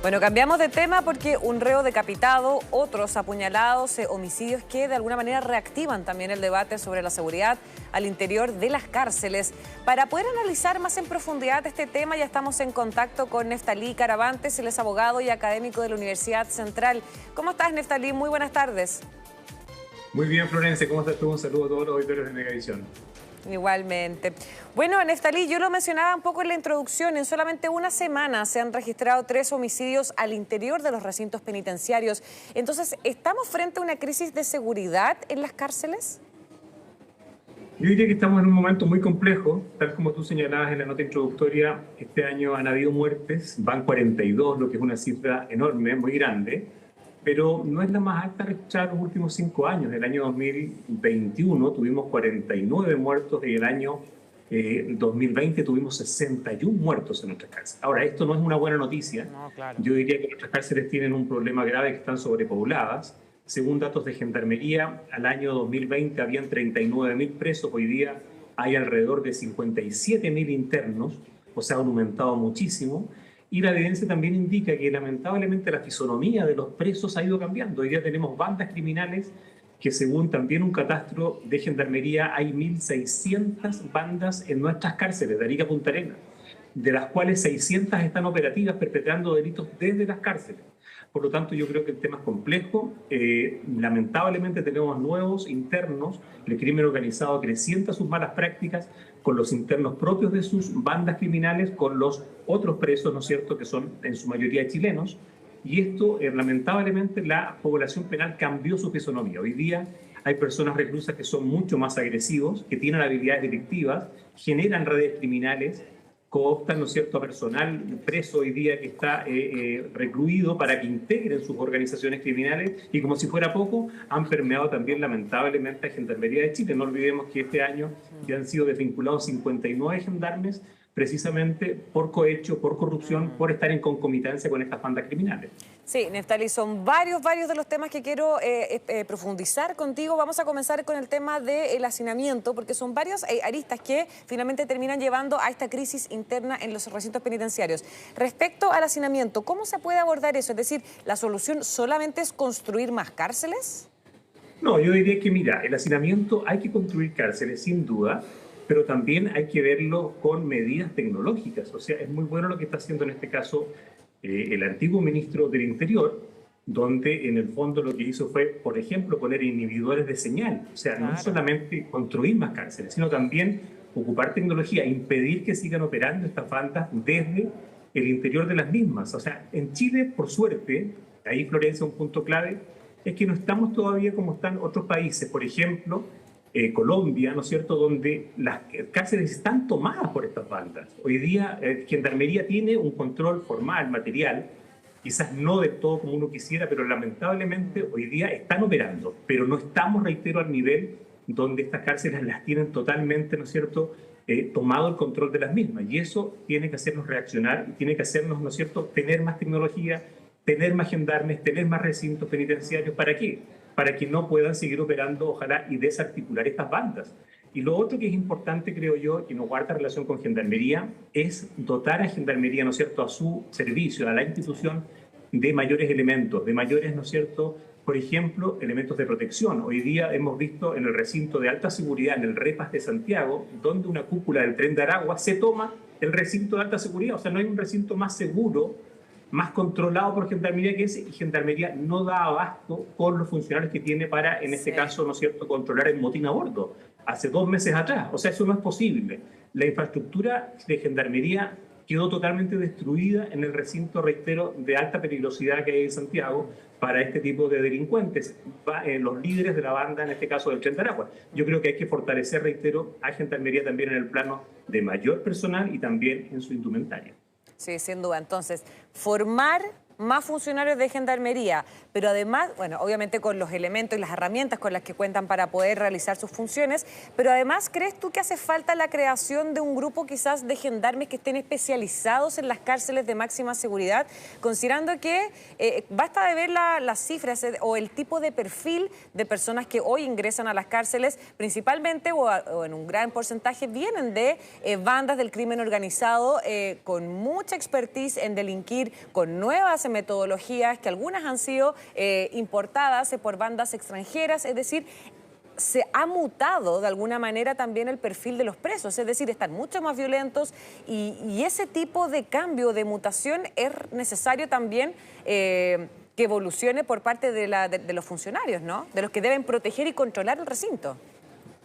Bueno, cambiamos de tema porque un reo decapitado, otros apuñalados, homicidios que de alguna manera reactivan también el debate sobre la seguridad al interior de las cárceles. Para poder analizar más en profundidad este tema, ya estamos en contacto con Neftalí Caravantes, él es abogado y académico de la Universidad Central. ¿Cómo estás, Neftalí? Muy buenas tardes. Muy bien, Florencia, ¿cómo estás tú? Un saludo a todos los auditores de Megavisión. Igualmente. Bueno, Neftalí, yo lo mencionaba un poco en la introducción, en solamente una semana se han registrado 3 homicidios al interior de los recintos penitenciarios. Entonces, ¿estamos frente a una crisis de seguridad en las cárceles? Yo diría que estamos en un momento muy complejo, tal como tú señalabas en la nota introductoria. Este año han habido muertes, van 42, lo que es una cifra enorme, muy grande, pero no es la más alta registrada en los últimos 5 años. El año 2021 tuvimos 49 muertos y el año 2020 tuvimos 61 muertos en nuestras cárceles. Ahora, esto no es una buena noticia. No, claro. Yo diría que nuestras cárceles tienen un problema grave, que están sobrepobladas. Según datos de Gendarmería, al año 2020 habían 39.000 presos, hoy día hay alrededor de 57.000 internos, o sea, han aumentado muchísimo. Y la evidencia también indica que lamentablemente la fisonomía de los presos ha ido cambiando. Hoy día tenemos bandas criminales que, según también un catastro de Gendarmería, hay 1.600 bandas en nuestras cárceles de Arica a Punta Arenas, de las cuales 600 están operativas perpetrando delitos desde las cárceles. Por lo tanto, yo creo que el tema es complejo. Lamentablemente tenemos nuevos internos, el crimen organizado acrecienta sus malas prácticas con los internos propios de sus bandas criminales, con los otros presos, ¿no es cierto?, que son en su mayoría chilenos. Y esto, lamentablemente, la población penal cambió su fisonomía. Hoy día hay personas reclusas que son mucho más agresivos, que tienen habilidades delictivas, generan redes criminales, cooptan, ¿no es cierto?, a personal preso hoy día que está recluido para que integren sus organizaciones criminales, y como si fuera poco, han permeado también lamentablemente a Gendarmería de Chile. No olvidemos que este año ya han sido desvinculados 59 gendarmes, precisamente por cohecho, por corrupción, por estar en concomitancia con estas bandas criminales. Sí, Neftalí, son varios de los temas que quiero profundizar contigo. Vamos a comenzar con el tema del hacinamiento, porque son varias aristas que finalmente terminan llevando a esta crisis interna en los recintos penitenciarios. Respecto al hacinamiento, ¿cómo se puede abordar eso? Es decir, ¿la solución solamente es construir más cárceles? No, yo diría que, mira, el hacinamiento hay que construir cárceles, sin duda, pero también hay que verlo con medidas tecnológicas. O sea, es muy bueno lo que está haciendo en este caso el antiguo ministro del Interior, donde en el fondo lo que hizo fue, por ejemplo, poner inhibidores de señal. O sea, no solamente construir más cárceles, sino también ocupar tecnología, impedir que sigan operando estas bandas desde el interior de las mismas. O sea, en Chile, por suerte, ahí Florencia, un punto clave, es que no estamos todavía como están otros países, por ejemplo, Colombia, ¿no es cierto?, donde las cárceles están tomadas por estas bandas. Hoy día Gendarmería tiene un control formal, material, quizás no de todo como uno quisiera, pero lamentablemente hoy día están operando, pero no estamos, reitero, al nivel donde estas cárceles las tienen totalmente, ¿no es cierto?, tomado el control de las mismas. Y eso tiene que hacernos reaccionar, tiene que hacernos, ¿no es cierto?, tener más tecnología, tener más gendarmes, tener más recintos penitenciarios. ¿Para qué? Para que no puedan seguir operando, ojalá, y desarticular estas bandas. Y lo otro que es importante, creo yo, que no guarda relación con Gendarmería, es dotar a Gendarmería, ¿no es cierto?, a su servicio, a la institución, de mayores elementos, de mayores, ¿no es cierto?, por ejemplo, elementos de protección. Hoy día hemos visto en el recinto de alta seguridad, en el REPAS de Santiago, donde una cúpula del tren de Aragua se toma el recinto de alta seguridad. O sea, no hay un recinto más seguro, más controlado por Gendarmería que ese, y Gendarmería no da abasto con los funcionarios que tiene para, en este caso, ¿no es cierto?, controlar el motín a bordo. Hace 2 meses atrás, o sea, eso no es posible. La infraestructura de Gendarmería quedó totalmente destruida en el recinto, reitero, de alta peligrosidad que hay en Santiago para este tipo de delincuentes, los líderes de la banda, en este caso del Tren de Aragua. Yo creo que hay que fortalecer, reitero, a Gendarmería también en el plano de mayor personal y también en su indumentaria. Sí, sin duda. Entonces, formar más funcionarios de Gendarmería, pero además, bueno, obviamente con los elementos y las herramientas con las que cuentan para poder realizar sus funciones, pero además, ¿crees tú que hace falta la creación de un grupo quizás de gendarmes que estén especializados en las cárceles de máxima seguridad, considerando que basta de ver las cifras o el tipo de perfil de personas que hoy ingresan a las cárceles, principalmente o en un gran porcentaje vienen de bandas del crimen organizado con mucha expertise en delinquir, con nuevas en metodologías que algunas han sido importadas por bandas extranjeras, es decir, se ha mutado de alguna manera también el perfil de los presos, es decir, están mucho más violentos y ese tipo de cambio, de mutación, es necesario también que evolucione por parte de los funcionarios, ¿no? De los que deben proteger y controlar el recinto.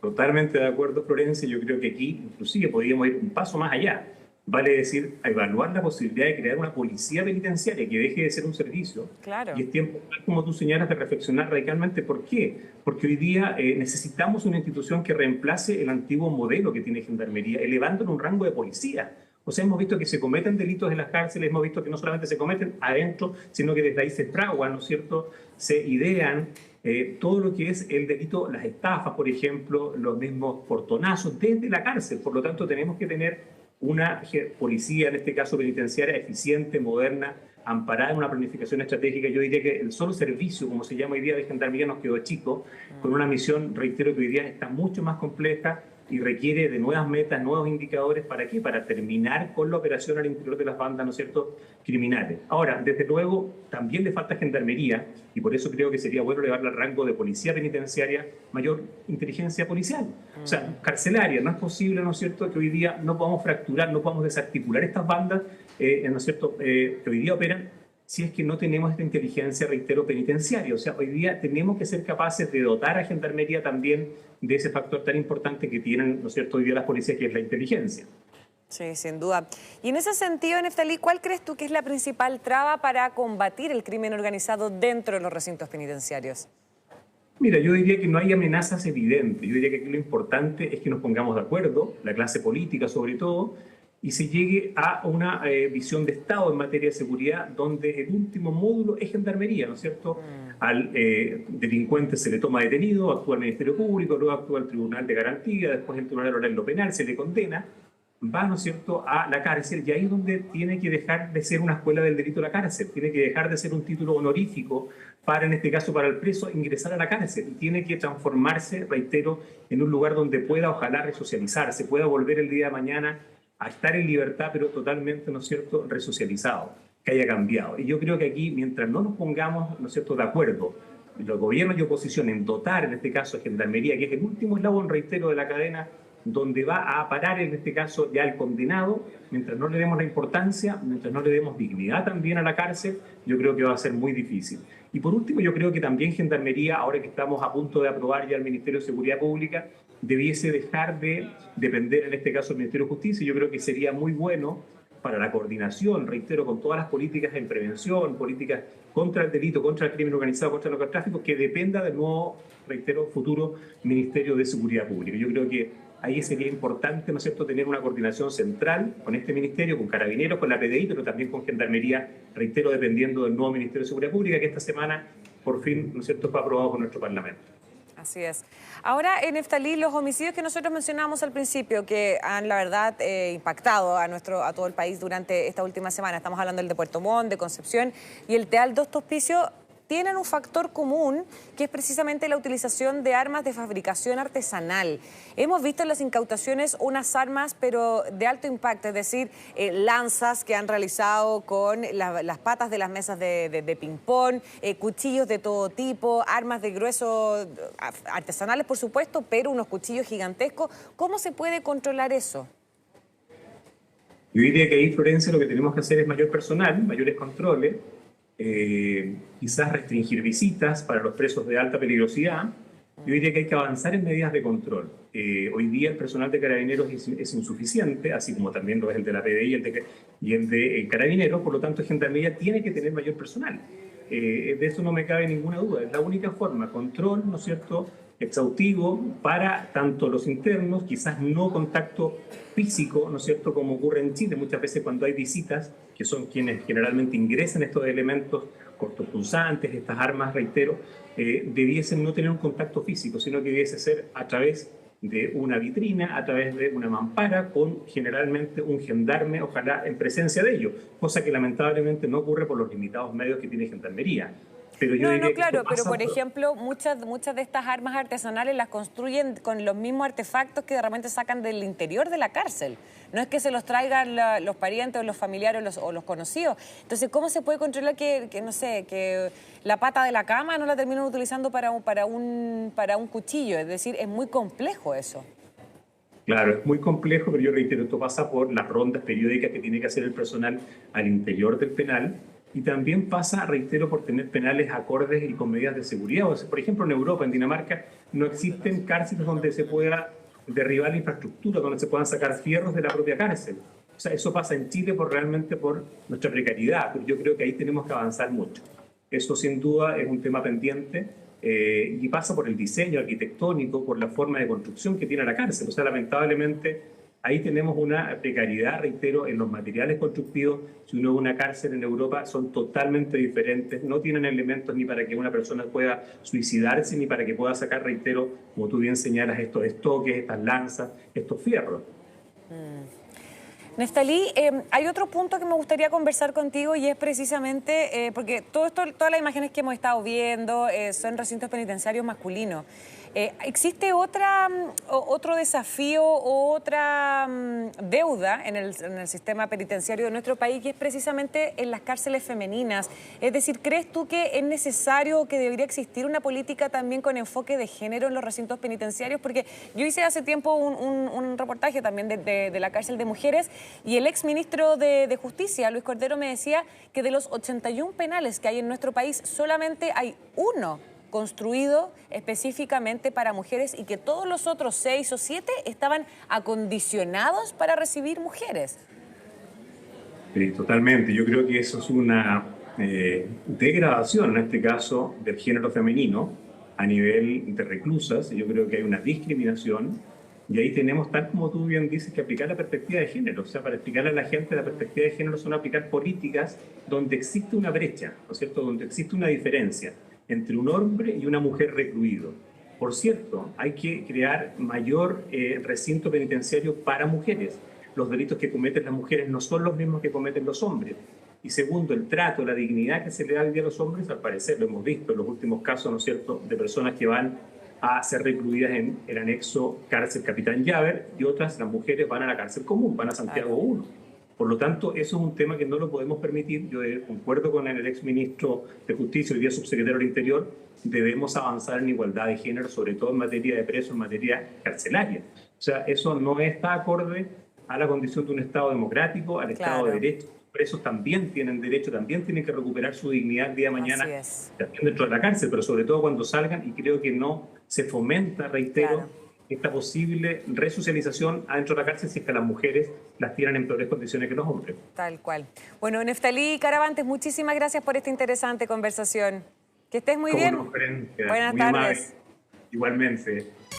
Totalmente de acuerdo, Florencia. Yo creo que aquí inclusive podríamos ir un paso más allá. Vale decir, a evaluar la posibilidad de crear una policía penitenciaria que deje de ser un servicio. Claro. Y es tiempo, tal como tú señalas, de reflexionar radicalmente. ¿Por qué? Porque hoy día necesitamos una institución que reemplace el antiguo modelo que tiene Gendarmería, elevándolo a un rango de policía. O sea, hemos visto que se cometen delitos en las cárceles, hemos visto que no solamente se cometen adentro, sino que desde ahí se fraguan, ¿no es cierto? Se idean todo lo que es el delito, las estafas, por ejemplo, los mismos portonazos desde la cárcel. Por lo tanto, tenemos que tener una policía, en este caso penitenciaria, eficiente, moderna, amparada en una planificación estratégica. Yo diría que el solo servicio, como se llama hoy día, de Gendarmería nos quedó chico, con una misión, reitero, que hoy día está mucho más compleja y requiere de nuevas metas, nuevos indicadores. ¿Para qué? Para terminar con la operación al interior de las bandas, ¿no es cierto?, criminales. Ahora, desde luego, también le falta Gendarmería, y por eso creo que sería bueno elevarle al rango de policía penitenciaria mayor inteligencia policial. O sea, carcelaria. No es posible, ¿no es cierto?, que hoy día no podamos fracturar, no podamos desarticular estas bandas, ¿no es cierto?, que hoy día operan, si es que no tenemos esta inteligencia, reitero, penitenciaria. O sea, hoy día tenemos que ser capaces de dotar a Gendarmería también de ese factor tan importante que tienen, ¿no es cierto?, hoy día las policías, que es la inteligencia. Sí, sin duda. Y en ese sentido, Neftalí, ¿cuál crees tú que es la principal traba para combatir el crimen organizado dentro de los recintos penitenciarios? Mira, yo diría que no hay amenazas evidentes. Yo diría que aquí lo importante es que nos pongamos de acuerdo, la clase política sobre todo, y se llegue a una visión de Estado en materia de seguridad, donde el último módulo es Gendarmería, ¿no es cierto? Al delincuente se le toma detenido, actúa el Ministerio Público, luego actúa el Tribunal de Garantía, después el Tribunal Oral lo Penal, se le condena, va, ¿no es cierto?, a la cárcel, y ahí es donde tiene que dejar de ser una escuela del delito la cárcel, tiene que dejar de ser un título honorífico para, en este caso, para el preso, ingresar a la cárcel, y tiene que transformarse, reitero, en un lugar donde pueda, ojalá, resocializarse, pueda volver el día de mañana a estar en libertad, pero totalmente, ¿no es cierto?, resocializado, que haya cambiado. Y yo creo que aquí, mientras no nos pongamos, ¿no es cierto?, de acuerdo, los gobiernos y oposición, en dotar, en este caso, a Gendarmería, que es el último eslabón, reitero, de la cadena, donde va a parar, en este caso, ya el condenado, mientras no le demos la importancia, mientras no le demos dignidad también a la cárcel, yo creo que va a ser muy difícil. Y por último, yo creo que también Gendarmería, ahora que estamos a punto de aprobar ya el Ministerio de Seguridad Pública, debiese dejar de depender, en este caso, del Ministerio de Justicia. Yo creo que sería muy bueno para la coordinación, reitero, con todas las políticas en prevención, políticas contra el delito, contra el crimen organizado, contra el narcotráfico, que dependa del nuevo, reitero, futuro Ministerio de Seguridad Pública. Yo creo que ahí sería importante, ¿no es cierto?, tener una coordinación central con este ministerio, con Carabineros, con la PDI, pero también con Gendarmería, reitero, dependiendo del nuevo Ministerio de Seguridad Pública, que esta semana, por fin, ¿no es cierto?, fue aprobado por nuestro Parlamento. Así es. Ahora, Neftalí, los homicidios que nosotros mencionábamos al principio, que han, la verdad, impactado a todo el país durante esta última semana, estamos hablando del de Puerto Montt, de Concepción y el Teal Dos Hospicios, tienen un factor común, que es precisamente la utilización de armas de fabricación artesanal. Hemos visto en las incautaciones unas armas, pero de alto impacto, es decir, lanzas que han realizado con las patas de las mesas de ping-pong, cuchillos de todo tipo, armas de grueso artesanales, por supuesto, pero unos cuchillos gigantescos. ¿Cómo se puede controlar eso? Yo diría que ahí, Florencia, lo que tenemos que hacer es mayor personal, mayores controles, quizás restringir visitas para los presos de alta peligrosidad. Yo diría que hay que avanzar en medidas de control. Hoy día el personal de Carabineros es insuficiente, así como también lo es el de la PDI y el de Carabineros, por lo tanto Gendarmería tiene que tener mayor personal. De eso no me cabe ninguna duda, es la única forma, control, ¿no es cierto?, exhaustivo para tanto los internos, quizás no contacto físico, ¿no es cierto?, como ocurre en Chile muchas veces cuando hay visitas, que son quienes generalmente ingresan estos elementos cortopunzantes, estas armas, reitero, debiesen no tener un contacto físico, sino que debiese ser a través de una vitrina, a través de una mampara, con generalmente un gendarme, ojalá en presencia de ellos, cosa que lamentablemente no ocurre por los limitados medios que tiene Gendarmería. Pero yo No, diría no, que esto claro, pero pasa por ejemplo, muchas de estas armas artesanales las construyen con los mismos artefactos que de repente sacan del interior de la cárcel. No es que se los traigan los parientes o los familiares o los conocidos. Entonces, ¿cómo se puede controlar que, no sé, que la pata de la cama no la terminen utilizando para un cuchillo? Es decir, es muy complejo eso. Claro, es muy complejo, pero yo reitero, esto pasa por las rondas periódicas que tiene que hacer el personal al interior del penal y también pasa, reitero, por tener penales acordes y con medidas de seguridad. O sea, por ejemplo, en Europa, en Dinamarca, no existen cárceles donde se pueda derribar la infraestructura, donde se puedan sacar fierros de la propia cárcel. O sea, eso pasa en Chile realmente por nuestra precariedad, pero yo creo que ahí tenemos que avanzar mucho. Eso sin duda es un tema pendiente y pasa por el diseño arquitectónico, por la forma de construcción que tiene la cárcel. O sea, lamentablemente ahí tenemos una precariedad, reitero, en los materiales constructivos. Si uno ve una cárcel en Europa, son totalmente diferentes, no tienen elementos ni para que una persona pueda suicidarse, ni para que pueda sacar, reitero, como tú bien señalas, estos estoques, estas lanzas, estos fierros. Neftalí, hay otro punto que me gustaría conversar contigo y es precisamente, porque todo esto, todas las imágenes que hemos estado viendo son recintos penitenciarios masculinos. ¿Existe otro desafío o otra deuda en el sistema penitenciario de nuestro país que es precisamente en las cárceles femeninas? Es decir, ¿crees tú que es necesario o que debería existir una política también con enfoque de género en los recintos penitenciarios? Porque yo hice hace tiempo un reportaje también de la cárcel de mujeres y el exministro de Justicia, Luis Cordero, me decía que de los 81 penales que hay en nuestro país solamente hay uno construido específicamente para mujeres y que todos los otros 6 o 7 estaban acondicionados para recibir mujeres. Sí, totalmente. Yo creo que eso es una degradación, en este caso, del género femenino a nivel de reclusas. Yo creo que hay una discriminación y ahí tenemos, tal como tú bien dices, que aplicar la perspectiva de género. O sea, para explicarle a la gente la perspectiva de género son aplicar políticas donde existe una brecha, ¿no es cierto?, donde existe una diferencia entre un hombre y una mujer recluido. Por cierto, hay que crear mayor recinto penitenciario para mujeres. Los delitos que cometen las mujeres no son los mismos que cometen los hombres. Y segundo, el trato, la dignidad que se le da al día a los hombres, al parecer, lo hemos visto en los últimos casos, ¿no es cierto?, de personas que van a ser recluidas en el anexo cárcel Capitán Llaver y otras, las mujeres, van a la cárcel común, van a Santiago 1. Por lo tanto, eso es un tema que no lo podemos permitir. Yo concuerdo con el exministro de Justicia, hoy día subsecretario del Interior, debemos avanzar en igualdad de género, sobre todo en materia de presos, en materia carcelaria. O sea, eso no está acorde a la condición de un Estado democrático, al Estado de Derecho. Los presos también tienen derecho, también tienen que recuperar su dignidad el día de mañana, también dentro de la cárcel, pero sobre todo cuando salgan, y creo que no se fomenta, reitero, esta posible resocialización adentro de la cárcel si es que las mujeres las tienen en peores condiciones que los hombres. Tal cual. Bueno, Neftalí Caravantes, muchísimas gracias por esta interesante conversación. Que estés muy bien. No, Buenas muy tardes. amable. Igualmente.